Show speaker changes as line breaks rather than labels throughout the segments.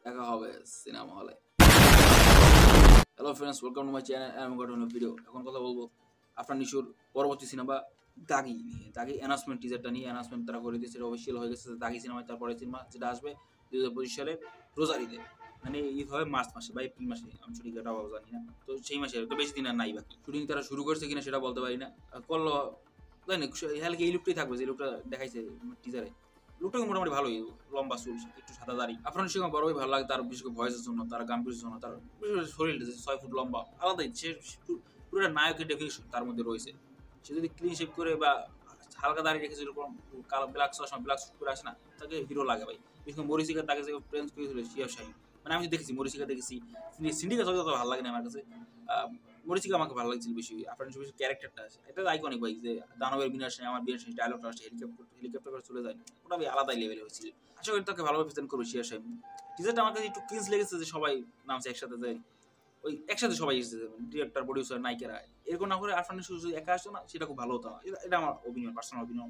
দেখা হবে সিনেমা হলে। Hello friends, welcome to my channel. আমি গট অন ভিডিও। এখন কথা বলবো আফরান নিশোর পরবর্তী সিনেমা দাগি নিয়ে। দাগি অ্যানাউন্সমেন্ট টিজারটা নিয়ে অ্যানাউন্সমেন্ট তারা করে দিয়েছে, অফিসিয়াল হয়ে গেছে। দাগি সিনেমায় তারপরে সিনেমা যেটা আসবে 2025 সালে রোজার ঈদে, মানে ঈদ হবে মার্চ মাসে বা এপ্রিল মাসে, আমি সঠিক এটা জানি না। তো সেই মাসে তো বেশি দিন আর নাই বাকি। শুটিং তারা শুরু করছে কিনা সেটা বলতে পারি না। করলো জানি হালকা এই লুকটাই থাকবে যে লুকটা দেখাইছে টিজারে। লুকটাকে মোটামুটি ভালোই, লম্বা চুল, একটু সাদা দাড়ি। আফরান নিশোকে বড়ই ভালো লাগে তার বিশেষ করে ভয়েসের জন্য, তার গাম্ভীর্যের জন্য, তার শরীরটা 6 ফুট লম্বা, আলাদাই। সে পুরো নায়কের ডেফিনেশন তার মধ্যে রয়েছে। সে যদি ক্লিন শেপ করে বা হালকা দাড়ি রেখে যেরকম কালো ব্ল্যাক চশমা ব্ল্যাক স্যুট করে আসে না, তাকে হিরো লাগে ভাই। বিশেষ করে মরিচিকা তাকে যে প্রেন্স করেছিল শিয়া শাহী, মানে আমি দেখেছি মরিচিকা দেখেছি, সিন্ডিকেট ছবি তত ভালো লাগে না আমার কাছে। মরিচিকা আমাকে ভালো লাগছিল বেশি। আফরান নিশোর ক্যারেক্টারটা আছে এটা আইকনিক ভাই, যে দানবের বিনাশে আমার বিনাশে ডায়লগটা আসে, হেলিকপ্টার করে চলে যায়, ওটা ভাই আলাদাই লেভেলে হয়েছিল। আশা করি তাকে ভালোভাবে প্রেজেন্ট করবে শিয়া শাহী। টিজারটা আমার কাছে একটু ক্রিঞ্জ লেগেছে যে সবাই নামছে একসাথে, যায় ওই একসাথে সবাই এসেছে, ডিরেক্টর প্রডিউসার নায়িকারা। এরকম না করে আফরান নিশো যদি একা আসতো না, সেটা খুব ভালো হতো না। এটা আমার অপিনিয়ন, পার্সোনাল অপিনিয়ন।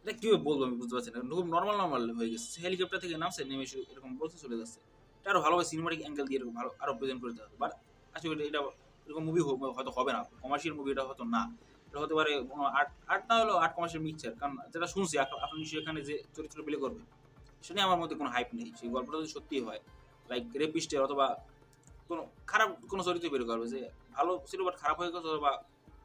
এটা কিভাবে বলবো আমি বুঝতে পারছি না, খুব নর্মাল হয়ে গেছে। হেলিকপ্টার থেকে নামছে, নেমে এরকম বলতে চলে যাচ্ছে। এটা আরো ভালোভাবে সিনেমাটিক অ্যাঙ্গেল দিয়ে এরকম ভালো আরো প্রেজেন্ট করতে হবে। বাট আশা করি এটা এরকম মুভি হয়তো হবে না, কমার্শিয়াল মুভি এটা হয়তো না। এটা হতে পারে আর্ট না হলেও আর্ট কমার্শিয়াল মিক্সচার। কারণ যেটা শুনছি আফরান নিশো এখানে যে চরিত্র প্লে করবে, সেটা নিয়ে আমার মধ্যে কোনো হাইপ নেই। সেই গল্পটা যদি সত্যি হয়, লাইক রেপিস্টের অথবা কোনো খারাপ কোনো চরিত্র বের করবে যে ভালো ছিল বাট খারাপ হয়ে গেছে, বা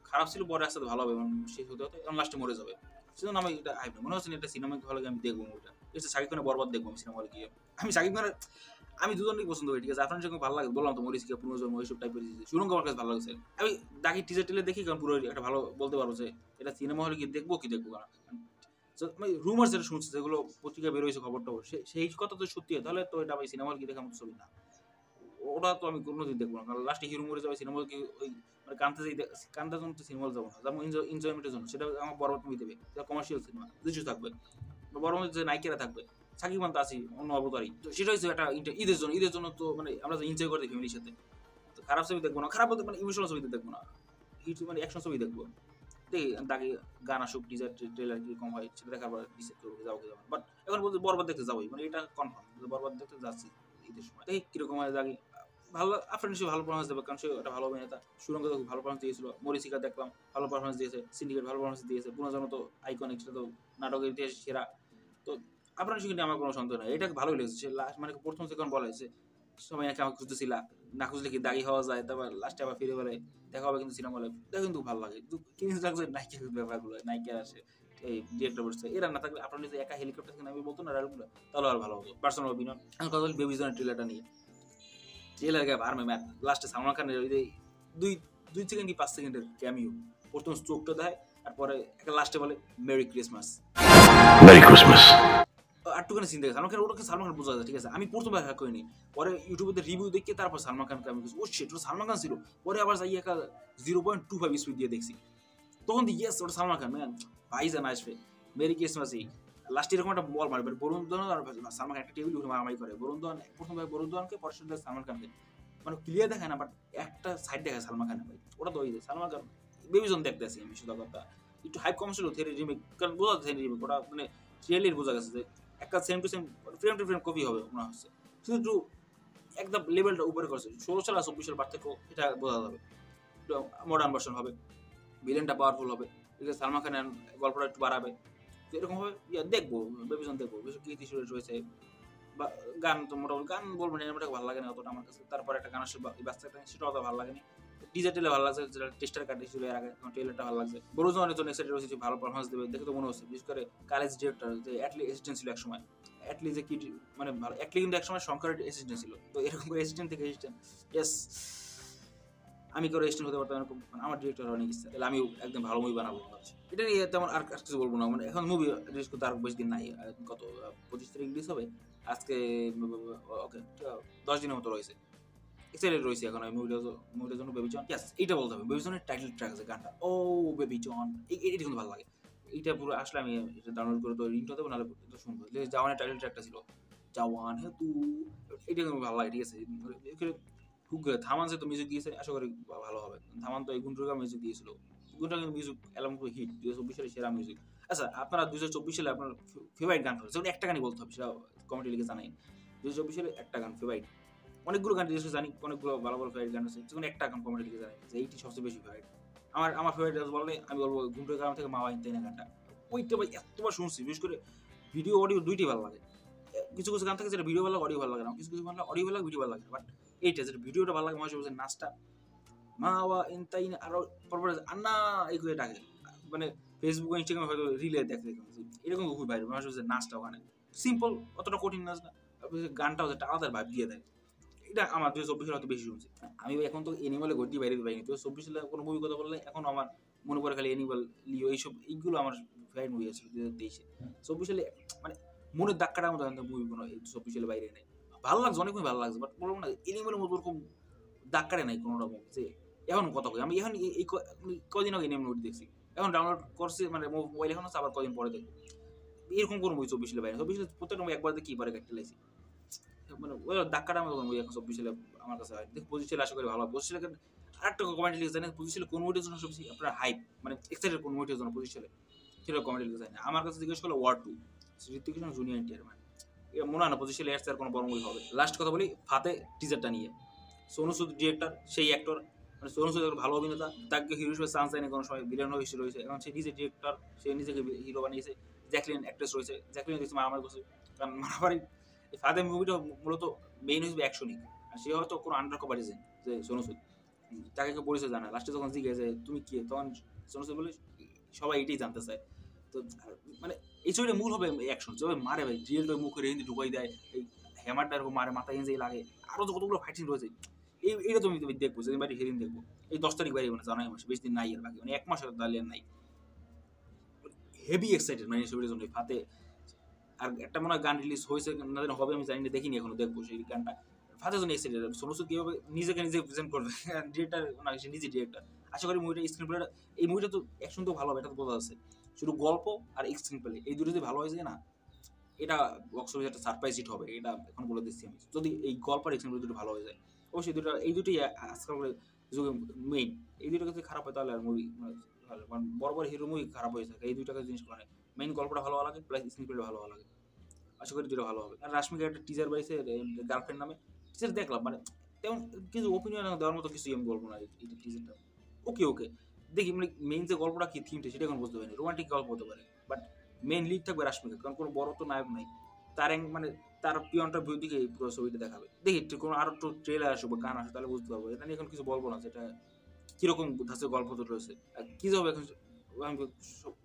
খারাপ ছিল পরে আসতে ভালো হবে এবং শেষ হতে হতে এবং লাস্টে মরে যাবে। সেজন্য আমি এটা হাইপ মনে হচ্ছে না এটা সিনেমা হলে আমি দেখবো। মুভিটা এটা শাকিব খানের বরবাদ দেখবো আমি সিনেমা হলে গিয়ে। আমি শাকিব খানের আমি দুজনকেই পছন্দ করি, ঠিক আছে। আপনার সঙ্গে ভালো লাগে বললাম তো, মরিচিকা, পুনর্জন্ম, এইসব টাইপের সুরঙ্গ আমার কাছে ভালো লাগছে। আমি দাগি টিজার টেলে দেখি, কারণ পুরো একটা ভালো বলতে পারবো যে এটা সিনেমা হলে গিয়ে দেখবো কি দেখবো না। রুমার যেটা শুনছি, যেগুলো পত্রিকা বেরোয়েছে খবরটা, সেই কথা তো সত্যি হয়, তাহলে তো এটা আমি সিনেমা হলে গিয়ে দেখার মতো ছবি না। ওটা তো আমি কোনোদিন দেখবো না, কারণ লাস্টে হিরো মরে যাবে, সিনেমা কি ওই মানে কানতে জন্য তো সিনেমা যাবো না, যেমন এনজয়মেন্টের জন্য। সেটা আমার বড় মুভি দেবে, সেটা কমার্শিয়াল সিনেমা কিছু থাকবে, বড় যে নায়িকারা থাকবে, সাকিব খান তো আছি অন্য অবতারই। তো সেটা হচ্ছে একটা ঈদের জন্য তো মানে আমরা তো এনজয় করি ফ্যামিলির সাথে। তো খারাপ ছবি দেখবো না, খারাপ বলতে মানে ইমোশনাল ছবি দেখবো না, হিট মানে অ্যাকশন ছবি দেখবো। দেখি তাকে গান আসুক, টিজার ট্রেলার কি কম হয় সেটা দেখার পর ডিসাইড করবো যাবো কি যাবো। বাট এখন বলতে বরবাদ দেখতে যাবোই, মানে এটা কনফার্ম বরবাদ দেখতে যাচ্ছি ঈদের সময়। দেখি কিরকম হয়। দাগি ভালো, আফরান নিশো ভালো পারফরমেন্স দেবে, কারণ সে একটা ভালো অভিনেতা। সুরঙ্গ তো ভালো পারফরমেন্স দিয়েছিল, মরিচিকা দেখলাম ভালো পারফরমেন্স দিয়েছে, সিন্ডিকেট ভালো পারফরমেন্স দিয়েছে, পুনর্জন্ম তো আইকনিক, সেটা তো নাটকের ইতিহাস সেরা। তো আফরান নিশো কিন্তু আমার কোনো সন্দেহ নাই, এটা ভালোই লেগেছে। লাস্ট মানে প্রথম যখন বলা হয়েছে সবাই নাকি আমাকে খুঁজতেছিলা, না খুঁজলে কি দাগি হওয়া যায়, তারপর লাস্টে আবার ফিরে বলে দেখা হবে কিন্তু সিনেমা হলে, এটা কিন্তু ভালো লাগে। কিন্তু লাগছে নায়িকার ব্যাপারগুলো, নায়িকা আসে, এই ডিরেক্টর বলছে, এরা না থাকলে আপনার নিজে একা হেলিকপ্টার থেকে নামিয়ে বলতো না ডায়লগুলো, তাহলে আর ভালো হতো। Personal opinion. আমি কথা বলি বেবি জনের ট্রেলারটা নিয়ে। ট্রেলার গায়ে ভার্মে ম্যান, লাস্টে সালমান খানের ওই দুই 2 সেকেন্ড কি 5 সেকেন্ডের ক্যামিও, প্রথম চোখটা দেয়, তারপরে একটা লাস্টে বলে মেরি ক্রিসমাস,
মেরি ক্রিসমাস।
আটটুখানি চিন্তা সালমান খান, ওটাকে সালমান খান বোঝা যায়, ঠিক আছে। আমি প্রথমবার হ্যাক করিনি, পরে ইউটিউবে রিভিউ দেখে তারপর সালমান খানকে আমি ও শিট ওটা সালমান খান ছিল। পরে আবার যাই একটা 0.25 স্পিড দিয়ে দেখছি, তখন দি ইয়েস ওটা সালমান খান। ম্যান ভাইজান আসবে মেরি ক্রিসমাসই। লাস্টে এরকম একটা বল মারবে বরুণ ধওয়ান আর সালমান খান একটা টেবিল উঠে মারামারি করে। বরুণ ধওয়ান প্রথমবার বরুণ ধওয়ানকে, পরের সাথে সালমান খানকে, মানে ক্লিয়ার দেখায় না, বাট একটা সাইড দেখায় সালমান খানের। ভাই ওটা তো ওই সালমান খান বেবিজন দেখতে আসি আমি শুধু কথা। একটু হাইপ কম ছিল থেরি রিমেক, কারণ বোঝা যাচ্ছে থেরি রিমেক ওটা মানে রিয়েলি বোঝা গেছে যে একটা same to same frame two frame copy হবে মনে হচ্ছে, শুধু একটু একদম লেভেলটা উপরে করছে। 16 সাল আর 24 সাল পার্থক্য এটা বোঝা যাবে, একটু মডার্ন ভার্সন হবে, ভিলেনটা পাওয়ারফুল হবে, ঠিক আছে। সালমান খানের গল্পটা একটু বাড়াবে, তো এরকম হবে। দেখবো বেবিজন দেখবো, বেশি কীর্তি সুরেশ রয়েছে, বা গান তো মোটামুটি, গান বলবো না এটা ভালো লাগে না অতটা আমার কাছে। তারপর একটা গান আসলে বাচ্চাটা সেটা অত ভালো লাগেনি। ডিজেটেলে ভালো লাগছে, যেটা টেস্টার কাটে ছিল এর আগে, এখন ট্রেলারটা ভালো লাগছে। বড়জনের জন্য এক্সাইটেড রয়েছে, ভালো পারফরমেন্স দেবে দেখে তো মনে হচ্ছে। বিশেষ করে কালেজ ডিরেক্টর যে অ্যাটলি অ্যাসিস্ট্যান্ট ছিল একসময়, অ্যাটলি যে কি মানে ভালো অ্যাটলি কিন্তু একসময় শঙ্করের অ্যাসিস্ট্যান্ট ছিল, তো এরকম করে অ্যাসিস্ট্যান্ট থেকে অ্যাসিস্ট্যান্ট, ইয়েস আমি করে অ্যাসিস্ট্যান্ট হতে পারতাম এরকম, আমার ডিরেক্টর অনেক ইচ্ছা, তাহলে আমি একদম ভালো মুভি বানাবো ভাবছি। এটা নিয়ে তেমন আর কিছু বলবো না, মানে এখন মুভি রিলিজ করতে আর বেশি দিন নাই, কত 25 তারিখ রিলিজ হবে আজকে, ওকে 10 দিনের মতো রয়েছে। এক্সাইটেড রয়েছে এখন আমি মুভিটার জন্য। বেবি জন, ইয়েস এইটা বলতে হবে, বেবি জনের টাইটেল ট্র্যাক আছে গানটা, ও বেবি জন, এটা কিন্তু ভালো লাগে। এইটা পুরো আসলে আমি এটা ডাউনলোড করে তো রিংটা দেবো, নাহলে এটা শুনবো। যে জাওয়ানের টাইটেল ট্র্যাকটা ছিল জাওয়ান হে তু, এটা কিন্তু ভালো লাগে, ঠিক আছে। হুক থামান যে তো মিউজিক দিয়েছে, আশা করি ভালো হবে। থামান তো এই গুন্ডুরগা মিউজিক দিয়েছিল, গুন্ডুরগা কিন্তু মিউজিক অ্যালবাম পুরো হিট, 2024 সালে সেরা মিউজিক। আচ্ছা আপনারা 2024 সালে আপনার ফেভারিট গান হচ্ছে, যেমন একটা গানই বলতে হবে, সেটা কমেন্টে লিখে জানাই। 2024 সালে একটা গান ফেভারিট, অনেকগুলো গান রিলিজ জানি, অনেকগুলো ভালো ভালো ফেভারিট গান আছে, যখন একটা গান কমেন্টে লিখে জানি যে এইটি সবচেয়ে বেশি ফেভারিট। আমার ফেভারিট বললে আমি বলবো ঘুমটার কারণ থেকে মাওয়া ইনতাই না গানটা, ওইটা ভাই এতবার শুনছি, বিশেষ করে ভিডিও অডিও দুইটাই ভালো লাগে। কিছু কিছু গান থাকে যেটা ভিডিও ভালো লাগে অডিও ভালো লাগে না, কিছু কিছু গান অডিও ভালো লাগে ভিডিও ভালো লাগে, বাট এইটা যেটা ভিডিওটা ভালো লাগে মনে হচ্ছে নাচটা মাওয়া ইনতাই না, আরো পরপর আন্না এই করে ডাকে, মানে ফেসবুক ইনস্টাগ্রামে হয়তো রিলে দেখে এরকম খুবই ভাই মনে হচ্ছে নাচটা ওখানে সিম্পল, অতটা কঠিন নাচ না, গানটাও যেটা আলাদা ভাইব দিয়ে দেয়। এটা আমার 2024 সালে হয়তো বেশি শুনছি। আমি এখন তো এনিমালে গতি বাইরে পাইনি, তো 24 সালে কোনো মুভি কথা বললে এখন আমার মনে পড়ে খালি এনিমাল, লিও, এইগুলো আমার ফেভারিট মুভি আছে 2023-এ। 24 সালে মানে মনের দাগ কাটার মতো মুভি কোনো 24 সালে বাইরে নেই, ভালো লাগছে, অনেক ভালো লাগছে, বাট বলবো না এনিমালের মতো ওরকম দাগ কাটে নাই কোনোটা মুভি যে এখন কথা কই। আমি এখন এই কদিন আগে এনিমাল মুভি দেখছি, এখন ডাউনলোড করছি, মানে মোবাইল এখন আছে, আবার কদিন পরে দেখবো। এরকম কোনো মুভি 24 সালে বাইরে, 24 সালে প্রত্যেকটা মুভি একবার দেখি পরে কাটতে লাগছি, মানে ওই ধাক্কাটা আমার মুভি এখন 24 সালে আমার কাছে হয়। দেখ 25 সালে আশা করি ভালো হবে। 25 সালে আরেকটা কমেন্ট লিখে জানেন 25 সালে কোন মুভিটার জন্য সবচেয়ে আপনার হাইপ, মানে এক্সাইটেড কোন মুভিটার জন্য 25 সালে, সেটা কমেন্ট লিখে জানেন। আমার কাছে জিজ্ঞেস করলো ওয়ার 2 ঋত্বিক রোশন জুনিয়র এনটিআর, মানে এটা মনে হয় না 25 সালে এর কোনো বড় মুভি হবে। লাস্ট কথা বলি ফাতে টিজারটা নিয়ে, সোনু সুদ ডিরেক্টর, সেই অ্যাক্টর, মানে সোনু সুদ ভালো অভিনেতা, তাকে হিরো হিসেবে চান্স দেয়নি কোনো সময়, ভিলেন হিসেবে রয়েছে, এখন সে নিজে ডিরেক্টর, সে নিজেকে হিরো বানিয়েছে। জ্যাকলিন অ্যাক্ট্রেস রয়েছে, জ্যাকলিন দেখছি মারামারি করছে, কারণ মারামারি ফাদে মুভিটা মূলত মেইন হিসেবে অ্যাকশনিক, আর সে হয়তো কোনো আন্ডার কভার এজেন্ট যে সোনু সুদ, তাকে কেউ পরিচয় জানে, লাস্টে যখন জিজ্ঞেস যে তুমি কি, তখন সোনু সুদ বলে সবাই এটাই জানতে চায়। তো মানে এই ছবিটা মূল হবে অ্যাকশন, যেভাবে মারে ভাই রিয়েলটা মুখে হিন্দি ঢুকাই দেয়, এই হ্যামারটা এরকম মারে, মাথায় ইঞ্জেই লাগে, আরও তো কতগুলো ফাইটিং রয়েছে, এইটা তুমি দেখবো, যেদিন বাড়ি সেদিন দেখবো। এই 10 তারিখ বাইরে মানে জানাই মাসে, বেশি দিন নাই এর বাকি, মানে 1 মাসের দাঁড়িয়ে নাই, হেভি এক্সাইটেড মানে এই ছবিটার জন্য ফাতে। আর একটা মনে হয় গান রিলিজ হয়েছে না হবে আমি জানি না, দেখিনি এখনো, দেখবো সেই গানটা। ফাতের জন্য এক্সাইটেড, সোনু সুদ কীভাবে নিজেকে নিজে প্রেজেন্ট করবে, ডিরেক্টর না সে নিজে ডিরেক্টর, আশা করি মুভিটা স্ক্রিন প্লেটা, এই মুভিটা তো অ্যাকশন তো ভালো হবে, এটা তো বোঝা যাচ্ছে, শুধু গল্প আর স্ক্রিন প্লে এই দুটো যদি ভালো হয়ে যায় না, এটা বক্স অফিসে একটা সারপ্রাইজ হিট হবে, এটা এখন বলে দিচ্ছি আমি, যদি এই গল্প আর স্ক্রিন প্লে দুটো ভালো হয়ে যায়। অবশ্যই এই দুটোই আজকাল যুগে মেইন, এই দুটো যদি খারাপ হয় তাহলে আর মুভি মানে বড় বড় হিরো মুভি খারাপ হয়ে থাকে, এই দুইটাকে জিনিস করে মেইন গল্পটা ভালো লাগে প্লাস স্ক্রিন প্লে ভালো লাগে, আশা করি দুটো ভালো হবে। আর রাশমিকার একটা টিজার বাইছে গার্লফ্রেন্ড নামে, টিজার দেখলাম, মানে তেমন কিছু ওপিনিয়ন দেওয়ার মতো কিছু আমি বলবো না, এই টিজারটা ওকে ওকে দেখি, মানে মেইন যে গল্পটা কি থিমটা সেটা এখন বুঝতে পারিনি, রোমান্টিক গল্প হতে পারে, বাট মেইন লিড থাকবে রাশমিকা, কারণ কোনো বড় তো নায়ক নাই, তার মানে তার পিয়নটা ভিউ দিকে এই পুরো ছবিটা দেখাবে, দেখি কোনো আরো একটু ট্রেলার আসবে বা গান আসবে তাহলে বুঝতে পারবো, এটা নিয়ে এখন কিছু বলবো না, যেটা কিরকম ধাঁচের গল্প তো রয়েছে আর কি যাবে এখন, আমি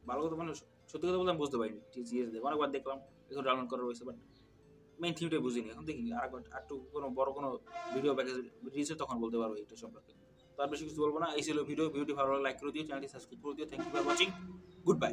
ভালো কথা মানে সত্যি কথা বলতে আমি বুঝতে পারিনি, অনেকবার দেখলাম, এখন ডাউনলোড করা রয়েছে, বাট মেইন থিমটাই বুঝিনি, এখন দেখি আরেকবার একটু কোনো বড় কোনো ভিডিও প্যাকেজ রিলিজ তখন বলতে পারবো এটা সম্পর্কে। তার বেশি কিছু বলবো না, এই ছিল ভিডিওটি ভালো লাগলে লাইক করে দিও, চ্যানেলটি সাবস্ক্রাইব করে দিও, thank you for watching, good bye.